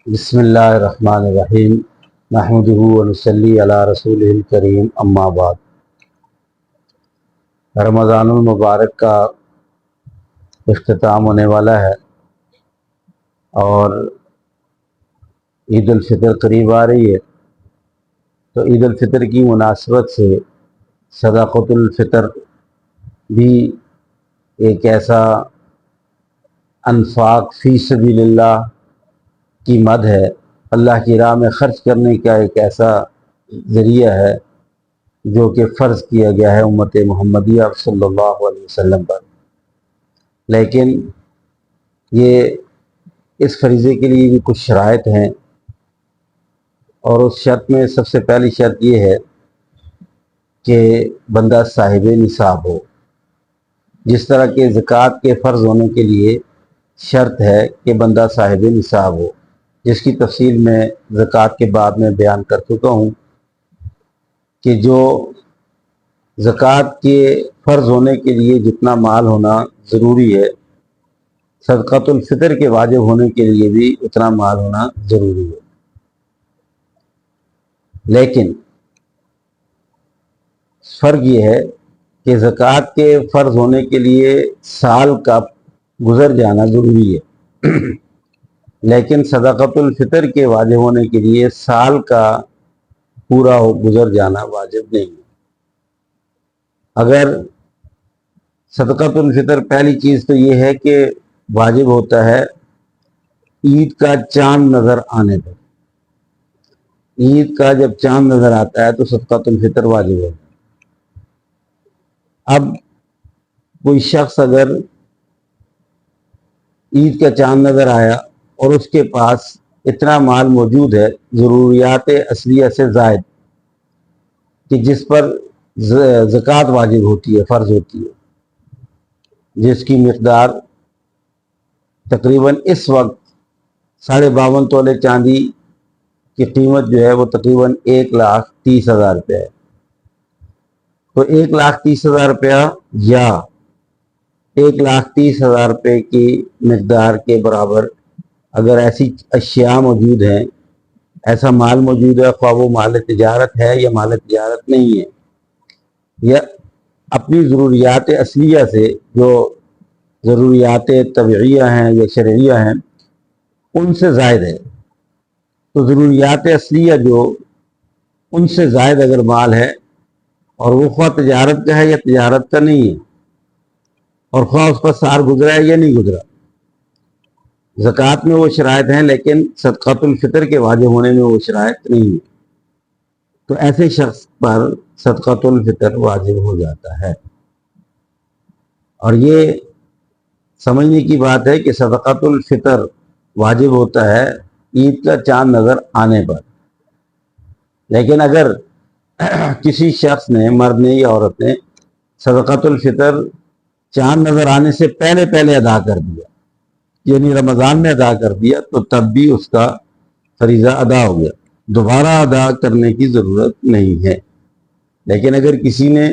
بسم اللہ الرحمن الرحیم نحمدہ ونصلی علی رسولہ الکریم اما بعد۔ رمضان المبارک کا اختتام ہونے والا ہے اور عید الفطر قریب آ رہی ہے، تو عید الفطر کی مناسبت سے صدقۃ الفطر بھی ایک ایسا انفاق فی سبیل اللہ کی مد ہے، اللہ کی راہ میں خرچ کرنے کا ایک ایسا ذریعہ ہے جو کہ فرض کیا گیا ہے امت محمدیہ صلی اللہ علیہ وسلم پر۔ لیکن یہ اس فریضے کے لیے بھی کچھ شرائط ہیں، اور اس شرط میں سب سے پہلی شرط یہ ہے کہ بندہ صاحب نصاب ہو۔ جس طرح کہ زکوٰۃ کے فرض ہونے کے لیے شرط ہے کہ بندہ صاحب نصاب ہو، جس کی تفصیل میں زکوٰۃ کے بعد میں بیان کر چکا ہوں کہ جو زکوٰۃ کے فرض ہونے کے لیے جتنا مال ہونا ضروری ہے، صدقۃ الفطر کے واجب ہونے کے لیے بھی اتنا مال ہونا ضروری ہے۔ لیکن فرق یہ ہے کہ زکوٰۃ کے فرض ہونے کے لیے سال کا گزر جانا ضروری ہے، لیکن صدقۃ الفطر کے واجب ہونے کے لیے سال کا پورا گزر جانا واجب نہیں ہے۔ اگر صدقۃ الفطر پہلی چیز تو یہ ہے کہ واجب ہوتا ہے عید کا چاند نظر آنے پر۔ عید کا جب چاند نظر آتا ہے تو صدقۃ الفطر واجب ہے۔ اب کوئی شخص اگر عید کا چاند نظر آیا اور اس کے پاس اتنا مال موجود ہے ضروریات اصلیہ سے زائد کہ جس پر زکوٰۃ واجب ہوتی ہے، فرض ہوتی ہے، جس کی مقدار تقریباً اس وقت 52.5 تولے چاندی کی قیمت جو ہے وہ تقریباً 1,30,000 روپیہ ہے۔ تو 1,30,000 روپیہ یا 1,30,000 روپے کی مقدار کے برابر اگر ایسی اشیاء موجود ہیں، ایسا مال موجود ہے، خواہ وہ مال تجارت ہے یا مال تجارت نہیں ہے، یا اپنی ضروریات اصلیہ سے جو ضروریات طبعیہ ہیں یا شرعیہ ہیں ان سے زائد ہے، تو ضروریات اصلیہ جو ان سے زائد اگر مال ہے اور وہ خواہ تجارت کا ہے یا تجارت کا نہیں ہے، اور خواہ اس پر سال گزرا ہے یا نہیں گزرا، زکوٰۃ میں وہ شرائط ہیں لیکن صدقۃ الفطر کے واجب ہونے میں وہ شرائط نہیں ہے، تو ایسے شخص پر صدقۃ الفطر واجب ہو جاتا ہے۔ اور یہ سمجھنے کی بات ہے کہ صدقۃ الفطر واجب ہوتا ہے عید کا چاند نظر آنے پر، لیکن اگر کسی شخص نے، مرد نے یا عورت نے، صدقۃ الفطر چاند نظر آنے سے پہلے پہلے ادا کر دیا، یعنی رمضان میں ادا کر دیا، تو تب بھی اس کا فریضہ ادا ہو گیا، دوبارہ ادا کرنے کی ضرورت نہیں ہے۔ لیکن اگر کسی نے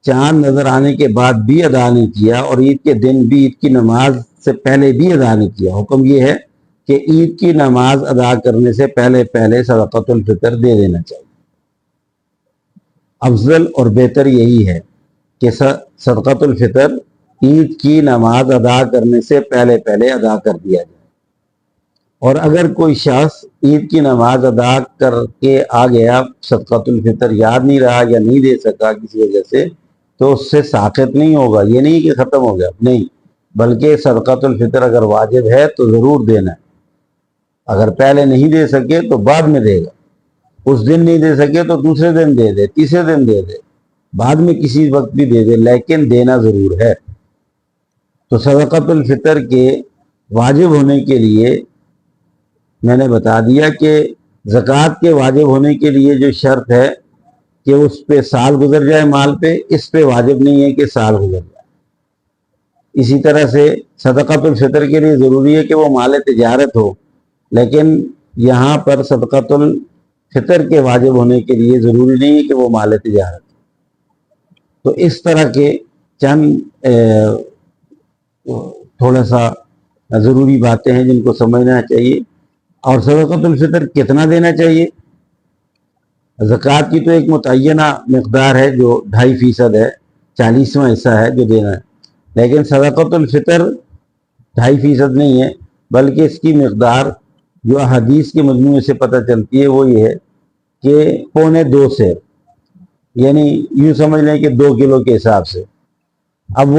چاند نظر آنے کے بعد بھی ادا نہیں کیا اور عید کے دن بھی عید کی نماز سے پہلے بھی ادا نہیں کیا، حکم یہ ہے کہ عید کی نماز ادا کرنے سے پہلے پہلے صدقۃ الفطر دے دینا چاہیے۔ افضل اور بہتر یہی ہے کہ صدقۃ الفطر عید کی نماز ادا کرنے سے پہلے پہلے ادا کر دیا جائے۔ اور اگر کوئی شخص عید کی نماز ادا کر کے آ گیا، صدقۃ الفطر یاد نہیں رہا یا نہیں دے سکا کسی وجہ سے، تو اس سے ساقط نہیں ہوگا، یہ نہیں کہ ختم ہو گیا، نہیں، بلکہ صدقۃ الفطر اگر واجب ہے تو ضرور دینا ہے۔ اگر پہلے نہیں دے سکے تو بعد میں دے گا، اس دن نہیں دے سکے تو دوسرے دن دے دے، تیسرے دن دے دے، بعد میں کسی وقت بھی دے دے، لیکن دینا ضرور ہے۔ تو صدقۃ الفطر کے واجب ہونے کے لیے میں نے بتا دیا کہ زکوٰۃ کے واجب ہونے کے لیے جو شرط ہے کہ اس پہ سال گزر جائے مال پہ، اس پہ واجب نہیں ہے کہ سال گزر جائے۔ اسی طرح سے صدقۃ الفطر کے لیے ضروری ہے کہ وہ مال تجارت ہو، لیکن یہاں پر صدقۃ الفطر کے واجب ہونے کے لیے ضروری نہیں ہے کہ وہ مال تجارت ہو۔ تو اس طرح کے چند تھوڑا سا ضروری باتیں ہیں جن کو سمجھنا چاہیے اور صدقۃ الفطر کتنا دینا چاہیے؟ زکوٰۃ کی تو ایک متعینہ مقدار ہے جو 2.5% ہے، 40واں حصہ ہے جو دینا ہے، لیکن صدقۃ الفطر 2.5% نہیں ہے، بلکہ اس کی مقدار جو احادیث کے مجموعے سے پتہ چلتی ہے وہ یہ ہے کہ 1.25 سیر، یعنی یوں سمجھ لیں کہ 2 کلو کے حساب سے۔ اب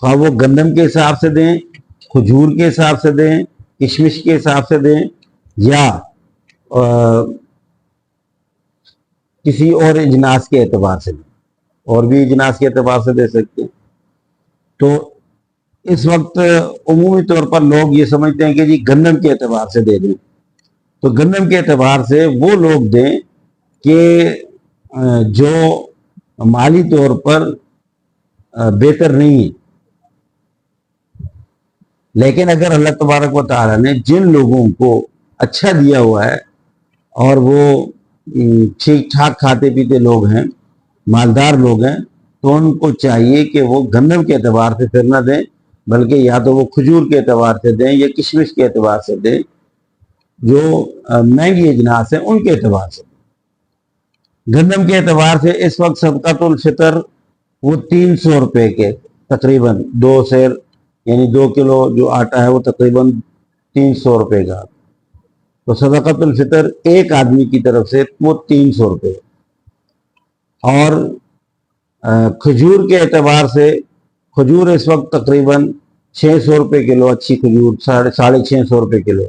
وہ گندم کے حساب سے دیں، کھجور کے حساب سے دیں، کشمش کے حساب سے دیں، یا کسی اور اجناس کے اعتبار سے دیں، اور بھی اجناس کے اعتبار سے دے سکتے ہیں۔ تو اس وقت عمومی طور پر لوگ یہ سمجھتے ہیں کہ جی گندم کے اعتبار سے دے دیں، تو گندم کے اعتبار سے وہ لوگ دیں کہ جو مالی طور پر بہتر نہیں ہے، لیکن اگر اللہ تبارک و تعالیٰ نے جن لوگوں کو اچھا دیا ہوا ہے اور وہ ٹھیک ٹھاک کھاتے پیتے لوگ ہیں، مالدار لوگ ہیں، تو ان کو چاہیے کہ وہ گندم کے اعتبار سے پھر نہ دیں، بلکہ یا تو وہ کھجور کے اعتبار سے دیں یا کشمش کے اعتبار سے دیں، جو مہنگی اجناس ہیں ان کے اعتبار سے دیں۔ گندم کے اعتبار سے اس وقت صدقۃ الفطر وہ 300 روپے کے تقریباً 2 سیر، یعنی 2 کلو جو آٹا ہے وہ تقریباً 300 روپے کا، تو صدقۃ الفطر ایک آدمی کی طرف سے وہ 300 روپے۔ اور کھجور کے اعتبار سے کھجور اس وقت تقریباً 600 روپے کلو، اچھی کھجور 650 روپے کلو،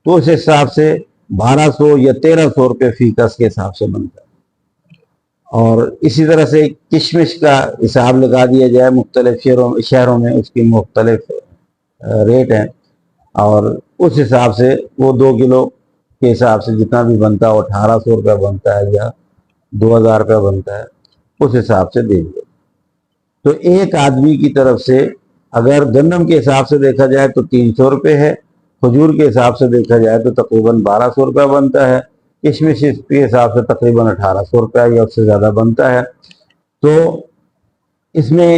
تو اس حساب سے 1200 یا 1300 روپے فی کس کے حساب سے بنتا ہے۔ اور اسی طرح سے کشمش کا حساب لگا دیا جائے، مختلف شہروں میں اس کی مختلف ریٹ ہیں، اور اس حساب سے وہ 2 کلو کے حساب سے جتنا بھی بنتا ہے وہ 1800 روپے بنتا ہے یا 2000 روپے بنتا ہے، اس حساب سے دیں گے۔ تو ایک آدمی کی طرف سے اگر گندم کے حساب سے دیکھا جائے تو 300 روپے ہے، کھجور کے حساب سے دیکھا جائے تو تقریباً 1200 روپے بنتا ہے، کشمش کے حساب سے تقریباً 1800 روپے یا اس سے زیادہ بنتا ہے۔ تو اس میں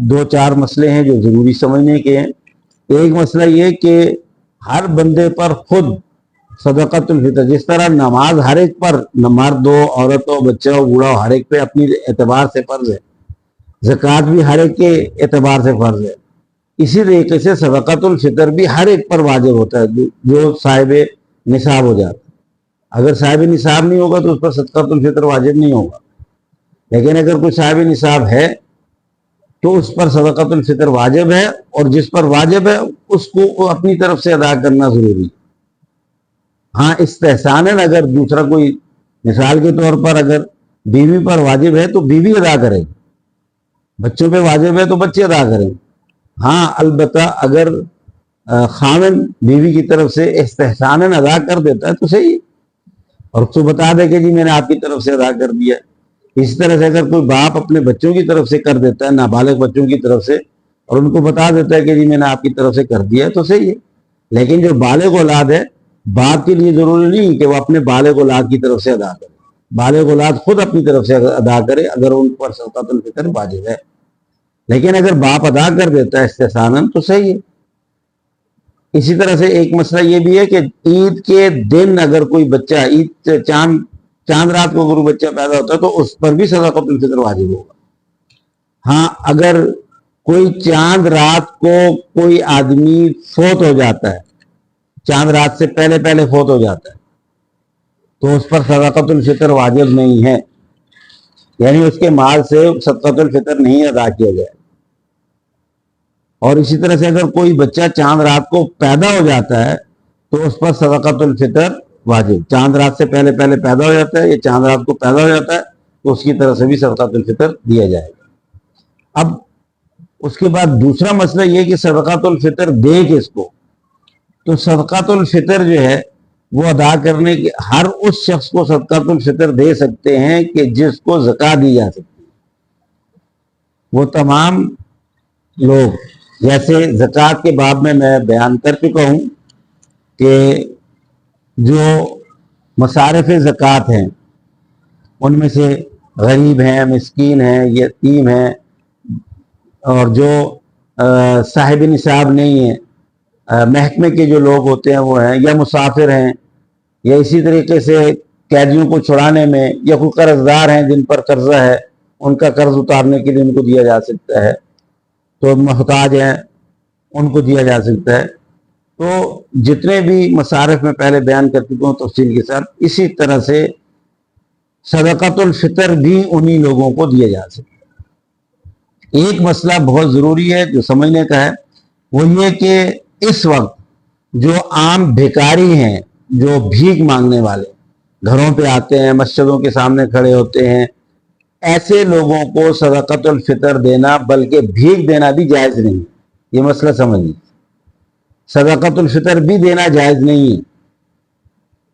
2-4 مسئلے ہیں جو ضروری سمجھنے کے ہیں۔ ایک مسئلہ یہ کہ ہر بندے پر خود صدقۃ الفطر، جس طرح نماز ہر ایک پر، مرد ہو، عورت ہو، بچہ ہو، بوڑھا ہو، ہر ایک پہ اپنی اعتبار سے فرض ہے، زکوٰۃ بھی ہر ایک کے اعتبار سے فرض ہے، اسی طریقے سے صدقۃ الفطر بھی ہر ایک پر واجب ہوتا ہے جو صاحب نصاب ہو جاتا ہے۔ اگر صاحب نصاب نہیں ہوگا تو اس پر صدقۃ الفطر واجب نہیں ہوگا، لیکن اگر کوئی صاحب نصاب ہے تو اس پر صدقۃ الفطر واجب ہے، اور جس پر واجب ہے اس کو اپنی طرف سے ادا کرنا ضروری ہے۔ ہاں استحساناً اگر دوسرا کوئی، مثال کے طور پر اگر بیوی پر واجب ہے تو بیوی ادا کرے، بچوں پہ واجب ہے تو بچے ادا کریں۔ ہاں البتہ اگر خاوند بیوی کی طرف سے استحساناً ادا کر دیتا ہے تو صحیح، اور اس کو بتا دے کہ جی میں نے آپ کی طرف سے ادا کر دیا۔ اس طرح سے اگر کوئی باپ اپنے بچوں کی طرف سے کر دیتا ہے، نابالغ بچوں کی طرف سے، اور ان کو بتا دیتا ہے کہ جی میں نے آپ کی طرف سے کر دیا تو صحیح ہے۔ لیکن جو بالغ اولاد ہے، باپ کے لیے ضروری نہیں کہ وہ اپنے بالغ اولاد کی طرف سے ادا کرے، بالغ اولاد خود اپنی طرف سے ادا کرے اگر ان پر صدقۃ الفطر واجب ہے، لیکن اگر باپ ادا کر دیتا ہے استحساناً تو صحیح ہے۔ اسی طرح سے ایک مسئلہ یہ بھی ہے کہ عید کے دن اگر کوئی بچہ، عید چاند رات کو اگر بچہ پیدا ہوتا ہے تو اس پر بھی صدقۃ الفطر واجب ہوگا۔ ہاں اگر کوئی چاند رات کو کوئی آدمی فوت ہو جاتا ہے، چاند رات سے پہلے پہلے فوت ہو جاتا ہے، تو اس پر صدقۃ الفطر واجب نہیں ہے، یعنی اس کے مال سے صدقۃ الفطر نہیں ادا کیا جائے۔ اور اسی طرح سے اگر کوئی بچہ چاند رات کو پیدا ہو جاتا ہے تو اس پر صدقۃ الفطر واجب، چاند رات سے پہلے پہلے پیدا ہو جاتا ہے یا چاند رات کو پیدا ہو جاتا ہے تو اس کی طرف سے بھی صدقۃ الفطر دیا جائے گا۔ اب اس کے بعد دوسرا مسئلہ یہ کہ صدقۃ الفطر دے کس کو؟ تو صدقۃ الفطر جو ہے وہ ادا کرنے کے ہر اس شخص کو صدقۃ الفطر دے سکتے ہیں کہ جس کو زکوٰۃ دی جا سکتی ہے، وہ تمام لوگ، جیسے زکوٰۃ کے باب میں بیان کر چکا ہوں کہ جو مصارف زکوٰۃ ہیں ان میں سے غریب ہیں، مسکین ہیں، یتیم ہیں، اور جو صاحب نصاب نہیں ہیں محکمے کے جو لوگ ہوتے ہیں وہ ہیں، یا مسافر ہیں، یا اسی طریقے سے قیدیوں کو چھڑانے میں، یا کوئی قرض دار ہیں جن پر قرضہ ہے ان کا قرض اتارنے کے لیے ان کو دیا جا سکتا ہے، تو محتاج ہیں ان کو دیا جا سکتا ہے۔ تو جتنے بھی مصارف میں پہلے بیان کر چکا ہوں تفصیل کے ساتھ، اسی طرح سے صدقۃ الفطر بھی انہی لوگوں کو دیا جا سکتا ہے۔ ایک مسئلہ بہت ضروری ہے جو سمجھنے کا ہے، وہ یہ کہ اس وقت جو عام بھیکاری ہیں، جو بھیک مانگنے والے گھروں پہ آتے ہیں، مسجدوں کے سامنے کھڑے ہوتے ہیں، ایسے لوگوں کو صدقۃ الفطر دینا بلکہ بھیک دینا بھی جائز نہیں۔ یہ مسئلہ سمجھیں، صدقۃ الفطر بھی دینا جائز نہیں ہے۔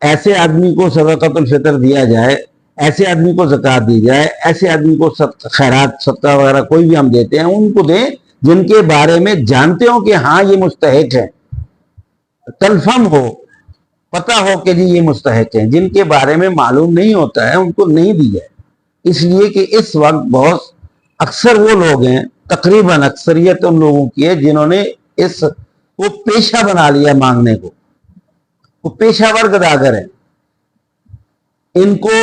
ایسے آدمی کو صدقۃ الفطر دیا جائے، ایسے آدمی کو زکوٰۃ دی جائے، ایسے آدمی کو خیرات صدقہ وغیرہ کوئی بھی ہم دیتے ہیں، ان کو دیں جن کے بارے میں جانتے ہو کہ ہاں یہ مستحق ہے، کنفرم ہو، پتہ ہو کہ جی یہ مستحق ہیں۔ جن کے بارے میں معلوم نہیں ہوتا ہے ان کو نہیں دی جائے، اس لیے کہ اس وقت بہت اکثر وہ لوگ ہیں، تقریباً اکثریت ان لوگوں کی ہے جنہوں نے اس کو پیشہ بنا لیا مانگنے کو، وہ پیشہ ور گداگر ہیں۔ ان کو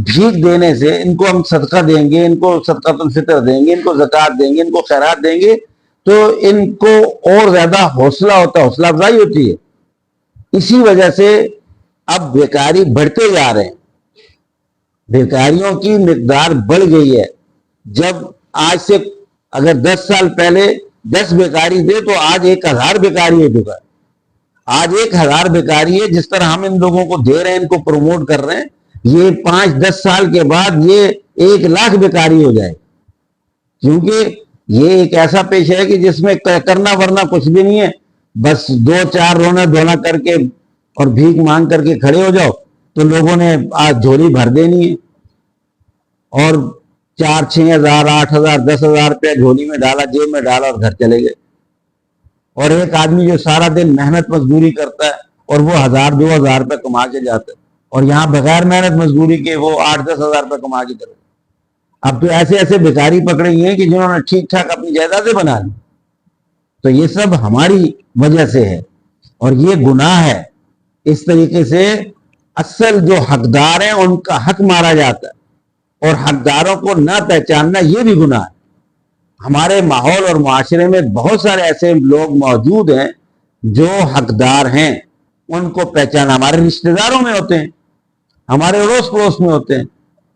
بھیک دینے سے، ان کو ہم صدقہ دیں گے، ان کو صدقۃ الفطر دیں گے، ان کو زکوٰۃ دیں گے، ان کو خیرات دیں گے، تو ان کو اور زیادہ حوصلہ ہوتا ہے، حوصلہ افزائی ہوتی ہے۔ اسی وجہ سے اب بیکاری بڑھتے جا رہے ہیں، بیکاریوں کی مقدار بڑھ گئی ہے۔ جب آج سے اگر 10 سال پہلے 10 بیکاری تھے تو آج 1000 بیکاری ہو چکا ہے۔ آج 1000 بیکاری ہے۔ جس طرح ہم ان لوگوں کو دے رہے ہیں، ان کو پروموٹ کر رہے ہیں، یہ 5-10 سال کے بعد یہ 1,00,000 بیکاری ہو جائے، کیونکہ یہ ایک ایسا پیشہ ہے کہ جس میں کرنا ورنہ کچھ بھی نہیں ہے، بس 2-4 رونا دھونا کر کے اور بھیک مانگ کر کے کھڑے ہو جاؤ تو لوگوں نے آج جھولی بھر دینی ہے، اور 4-6 ہزار 8 ہزار 10 ہزار روپیہ جھولی میں ڈالا، جیب میں ڈالا اور گھر چلے گئے۔ اور ایک آدمی جو سارا دن محنت مزدوری کرتا ہے اور وہ 1000-2000 روپے کما کے جاتا ہے، اور یہاں بغیر محنت مزدوری کے وہ 8-10 ہزار روپے کما کے کرے۔ اب تو ایسے ایسے بیکاری پکڑے گئے ہیں کہ جنہوں نے ٹھیک ٹھاک اپنی جائیدادیں بنا لی۔ تو یہ سب ہماری وجہ سے ہے اور یہ گناہ ہے۔ اس طریقے سے اصل جو حقدار ہیں ان کا حق مارا جاتا ہے، اور حقداروں کو نہ پہچاننا یہ بھی گناہ ہے۔ ہمارے ماحول اور معاشرے میں بہت سارے ایسے لوگ موجود ہیں جو حقدار ہیں، ان کو پہچانا ہمارے رشتہ داروں میں ہوتے ہیں، ہمارے اڑوس پڑوس میں ہوتے ہیں،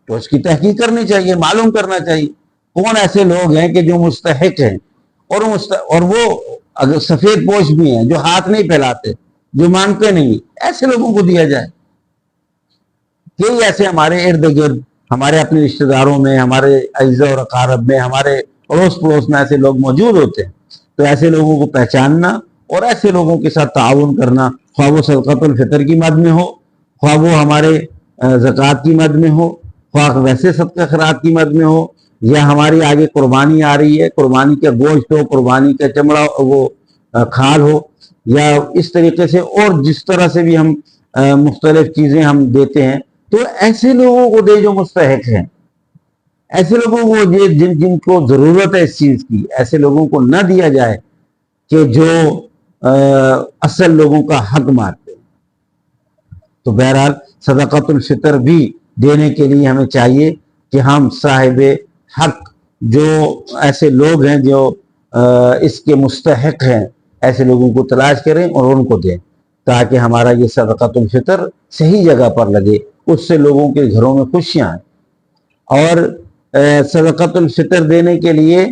تو اس کی تحقیق کرنی چاہیے، معلوم کرنا چاہیے کون ایسے لوگ ہیں کہ جو مستحق ہیں، اور وہ اگر سفید پوش بھی ہیں، جو ہاتھ نہیں پھیلاتے، جو مانگتے نہیں، ایسے لوگوں کو دیا جائے۔ کئی ایسے ہمارے ارد گرد، ہمارے اپنے رشتہ داروں میں، ہمارے اعزاء اور اقارب میں، ہمارے اڑوس پڑوس میں ایسے لوگ موجود ہوتے ہیں۔ تو ایسے لوگوں کو پہچاننا اور ایسے لوگوں کے ساتھ تعاون کرنا، خواہ وہ صدقۃ الفطر کی مد میں ہو، خواہ وہ ہمارے زکوٰۃ کی مد میں ہو، خواہ ویسے صدقہ خیرات کی مد میں ہو، یا ہماری آگے قربانی آ رہی ہے، قربانی کا گوشت ہو، قربانی کا چمڑا، وہ کھال ہو، یا اس طریقے سے اور جس طرح سے بھی ہم مختلف چیزیں ہم دیتے ہیں، تو ایسے لوگوں کو دے جو مستحق ہیں، ایسے لوگوں کو جن کو ضرورت ہے اس چیز کی، ایسے لوگوں کو نہ دیا جائے کہ جو اصل لوگوں کا حق مارتے ہیں۔ تو بہرحال صدقۃ الفطر بھی دینے کے لیے ہمیں چاہیے کہ ہم صاحب حق جو ایسے لوگ ہیں جو اس کے مستحق ہیں، ایسے لوگوں کو تلاش کریں اور ان کو دیں، تاکہ ہمارا یہ صدقۃ الفطر صحیح جگہ پر لگے، اس سے لوگوں کے گھروں میں خوشیاں آئیں۔ اور صدقۃ الفطر دینے کے لیے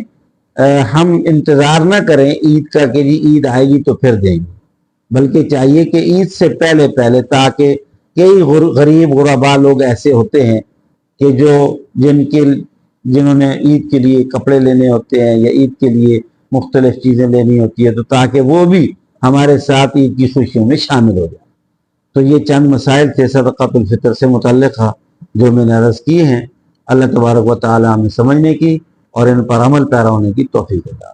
ہم انتظار نہ کریں عید کا کہ جی عید آئے گی تو پھر دیں گے، بلکہ چاہیے کہ عید سے پہلے پہلے، تاکہ کئی غریب غربا لوگ ایسے ہوتے ہیں کہ جنہوں نے عید کے لیے کپڑے لینے ہوتے ہیں یا عید کے لیے مختلف چیزیں لینی ہوتی ہے، تو تاکہ وہ بھی ہمارے ساتھ عید کی خوشیوں میں شامل ہو جائے۔ تو یہ چند مسائل تھے صدقۃ الفطر سے متعلقہ جو میں نے عرض کیے ہیں۔ اللہ تبارک و تعالی ہمیں سمجھنے کی اور ان پر عمل پیرا ہونے کی توفیق عطا۔